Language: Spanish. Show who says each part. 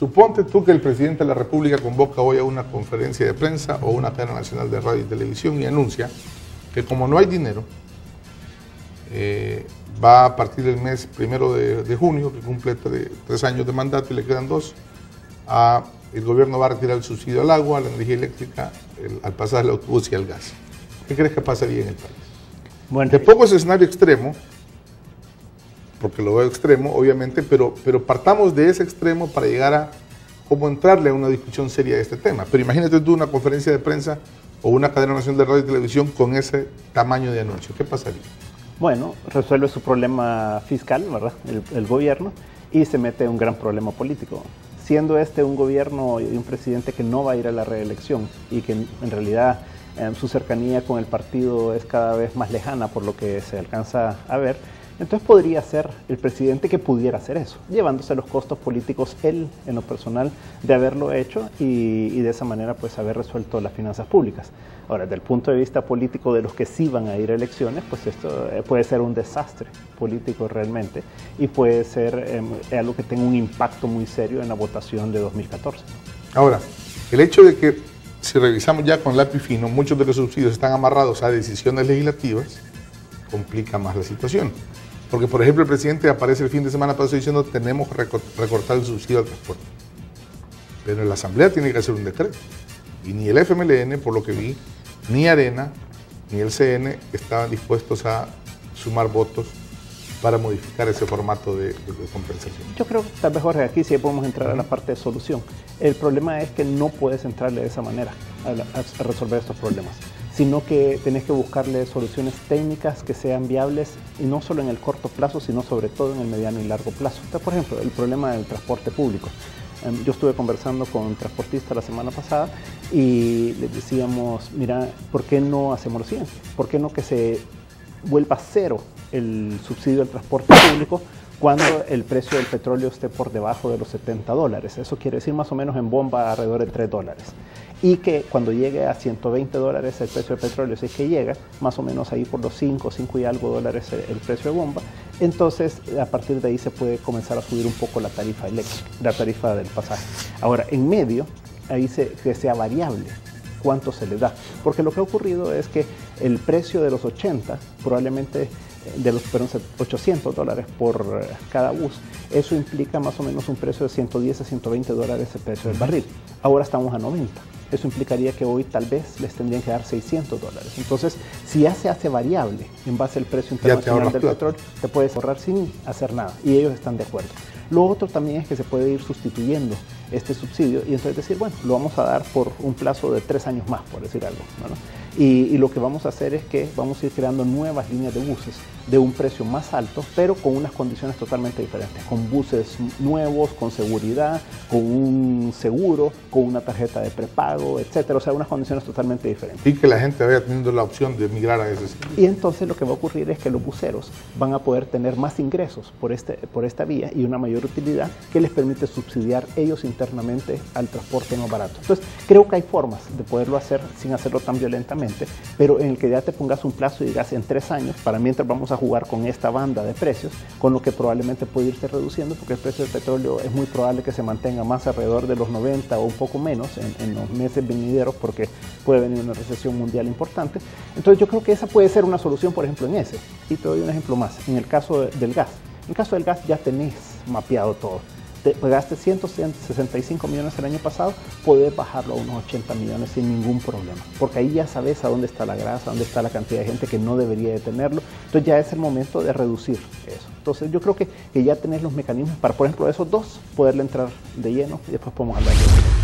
Speaker 1: Suponte tú que el presidente de la República convoca hoy a una conferencia de prensa o una cadena nacional de radio y televisión y anuncia que como no hay dinero, va a partir del mes 1 de junio, que cumple 3 años de mandato y le quedan 2, el gobierno va a retirar el subsidio al agua, a la energía eléctrica, al pasaje del autobús y al gas. ¿Qué crees que pasaría en el país?
Speaker 2: Bueno,
Speaker 1: Te pongo ese escenario extremo, porque lo veo extremo, obviamente, pero partamos de ese extremo para llegar a cómo entrarle a una discusión seria de este tema. Pero imagínate tú una conferencia de prensa o una cadena nacional de radio y televisión con ese tamaño de anuncio. ¿Qué pasaría?
Speaker 2: Bueno, resuelve su problema fiscal, ¿verdad? El gobierno, y se mete en un gran problema político. Siendo este un gobierno y un presidente que no va a ir a la reelección y que en realidad su cercanía con el partido es cada vez más lejana por lo que se alcanza a ver, entonces podría ser el presidente que pudiera hacer eso, llevándose los costos políticos él en lo personal de haberlo hecho y de esa manera pues haber resuelto las finanzas públicas. Ahora, desde el punto de vista político de los que sí van a ir a elecciones, pues esto puede ser un desastre político realmente y puede ser algo que tenga un impacto muy serio en la votación de 2014.
Speaker 1: Ahora, el hecho de que, si revisamos ya con lápiz fino, muchos de los subsidios están amarrados a decisiones legislativas, complica más la situación. Porque, por ejemplo, el presidente aparece el fin de semana pasado diciendo tenemos que recortar el subsidio al transporte. Pero la Asamblea tiene que hacer un decreto. Y ni el FMLN, por lo que vi, ni Arena, ni el CN estaban dispuestos a sumar votos para modificar ese formato de compensación.
Speaker 2: Yo creo que tal vez, Jorge, aquí sí podemos entrar a la parte de solución. El problema es que no puedes entrarle de esa manera a resolver estos problemas, sino que tenés que buscarle soluciones técnicas que sean viables y no solo en el corto plazo, sino sobre todo en el mediano y largo plazo. Entonces, por ejemplo, el problema del transporte público. Yo estuve conversando con un transportista la semana pasada y les decíamos, mira, ¿por qué no hacemos lo siguiente? ¿Por qué no que se vuelva cero el subsidio al transporte público cuando el precio del petróleo esté por debajo de los $70? Eso quiere decir más o menos en bomba alrededor de $3. Y que cuando llegue a $120 el precio del petróleo, si es que llega, más o menos ahí por los 5 y algo dólares el precio de bomba, entonces a partir de ahí se puede comenzar a subir un poco la tarifa eléctrica, la tarifa del pasaje. Ahora, en medio, ahí que sea variable cuánto se le da, porque lo que ha ocurrido es que el precio de los 80, probablemente de los $800 por cada bus, eso implica más o menos un precio de $110 a $120 el precio del barril. Ahora estamos a 90. Eso implicaría que hoy tal vez les tendrían que dar $600. Entonces, si ya se hace variable en base al precio internacional del petróleo, te puedes ahorrar sin hacer nada. Y ellos están de acuerdo. Lo otro también es que se puede ir sustituyendo este subsidio y entonces decir, bueno, lo vamos a dar por un plazo de 3 años más, por decir algo, ¿no? Y lo que vamos a hacer es que vamos a ir creando nuevas líneas de buses de un precio más alto, pero con unas condiciones totalmente diferentes, con buses nuevos, con seguridad, con un seguro, con una tarjeta de prepago, etcétera, o sea, unas condiciones totalmente diferentes.
Speaker 1: Y que la gente vaya teniendo la opción de migrar a ese sitio.
Speaker 2: Y entonces lo que va a ocurrir es que los buceros van a poder tener más ingresos por esta vía y una mayor utilidad que les permite subsidiar ellos internamente al transporte más barato. Entonces, creo que hay formas de poderlo hacer sin hacerlo tan violentamente, pero en el que ya te pongas un plazo y digas en 3 años, para mientras vamos a jugar con esta banda de precios, con lo que probablemente puede irse reduciendo, porque el precio del petróleo es muy probable que se mantenga más alrededor de los 90 o un poco menos en los meses venideros, porque puede venir una recesión mundial importante. Entonces yo creo que esa puede ser una solución, por ejemplo, en ese. Y te doy un ejemplo más, en el caso del gas. En el caso del gas ya tenés mapeado todo. Te pagaste 165 millones el año pasado, podés bajarlo a unos 80 millones sin ningún problema, porque ahí ya sabes a dónde está la grasa, dónde está la cantidad de gente que no debería de tenerlo. Entonces ya es el momento de reducir eso. Entonces yo creo que ya tenés los mecanismos para, por ejemplo, esos dos, poderle entrar de lleno y después podemos hablar de eso.